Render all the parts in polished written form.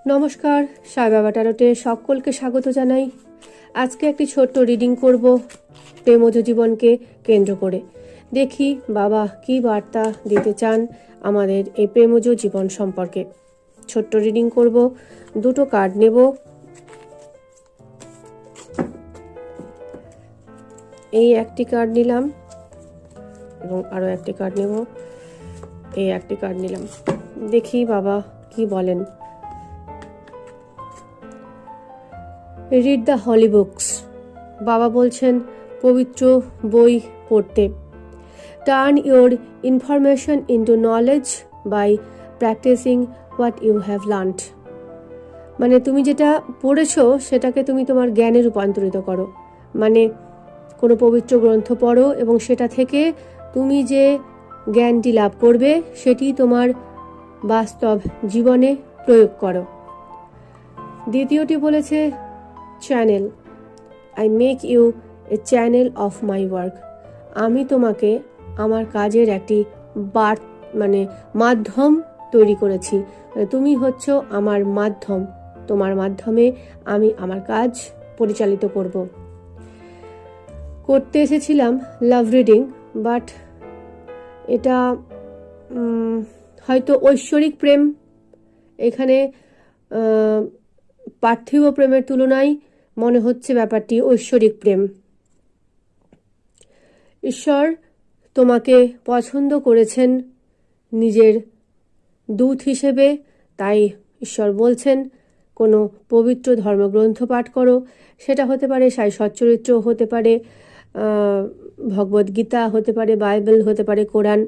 নমস্কার, সাই বাবা ট্যারোটে সকলকে স্বাগত জানাই। আজকে একটি ছোট্ট রিডিং করব প্রেমজ জীবনকে কেন্দ্র করে। দেখি বাবা কি বার্তা দিতে চান আমাদের এই প্রেমজ জীবন সম্পর্কে। ছোট্ট রিডিং করব, দুটো কার্ড নেব। এই একটি কার্ড নিলাম এবং আরও একটি কার্ড নেব। এই একটি কার্ড নিলাম। দেখি বাবা কি বলেন। Read the holy books. বাবা বলছেন পবিত্র বই পড়তে। Turn your information into knowledge by practising what you have learned. মানে তুমি যেটা পড়েছো সেটাকে তুমি তোমার জ্ঞানে রূপান্তরিত করো। মানে কোনো পবিত্র গ্রন্থ পড়ো এবং সেটা থেকে তুমি যে জ্ঞানটি লাভ করবে সেটি তোমার বাস্তব জীবনে প্রয়োগ করো। দ্বিতীয়টি বলেছে channel. I make you a channel of my work. আমি তোমাকে আমার কাজের একটি মাধ্যম তৈরি করেছি। তুমি হচ্ছ আমার মাধ্যম। তোমার মাধ্যমে আমি আমার কাজ পরিচালিত করতে এসেছিলাম লাভ রিডিং, বাট এটা হয়তো ঐশ্বরিক প্রেম। এখানে পার্থিব প্রেমের তুলনায় মনে হচ্ছে ব্যাপারটি ঐশ্বরিক প্রেম। ঈশ্বর তোমাকে পছন্দ করেছেন নিজের দূত হিসেবে, তাই ঈশ্বর বলছেন কোনো পবিত্র ধর্মগ্রন্থ পাঠ করো। সেটা হতে পারে সাই সচ্চরিত্র, হতে পারে ভগবদ্গীতা, হতে পারে বাইবেল, হতে পারে কোরআন।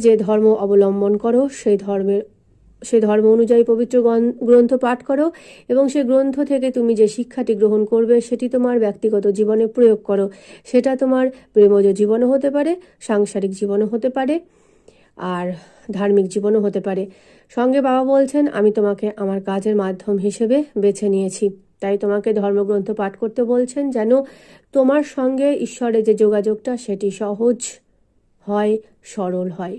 যে ধর্ম অবলম্বন করো সেই ধর্ম অনুযায়ী পবিত্র গ্রন্থ পাঠ করো এবং সেই গ্রন্থ থেকে তুমি যে শিক্ষাটি গ্রহণ করবে সেটি তোমার ব্যক্তিগত জীবনে প্রয়োগ করো। সেটা তোমার প্রেমজ জীবনও হতে পারে, সাংসারিক জীবনও হতে পারে, আর ধার্মিক জীবনও হতে পারে। সঙ্গে বাবা বলছেন আমি তোমাকে আমার কাজের মাধ্যম হিসেবে বেছে নিয়েছি, তাই তোমাকে ধর্মগ্রন্থ পাঠ করতে বলছেন যেন তোমার সঙ্গে ঈশ্বরের যে যোগাযোগটা সেটি সহজ হয়, সরল হয়।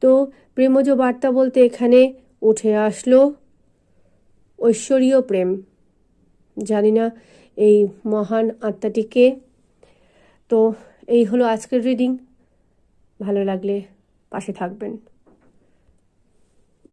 তো প্রেমজ বার্তা বলতে এখানে উঠে আসলো ঐশ্বরীয় প্রেম। জানি না এই মহান আত্মাটিকে। তো এই হলো আজকের রিডিং। ভালো লাগলে পাশে থাকবেন।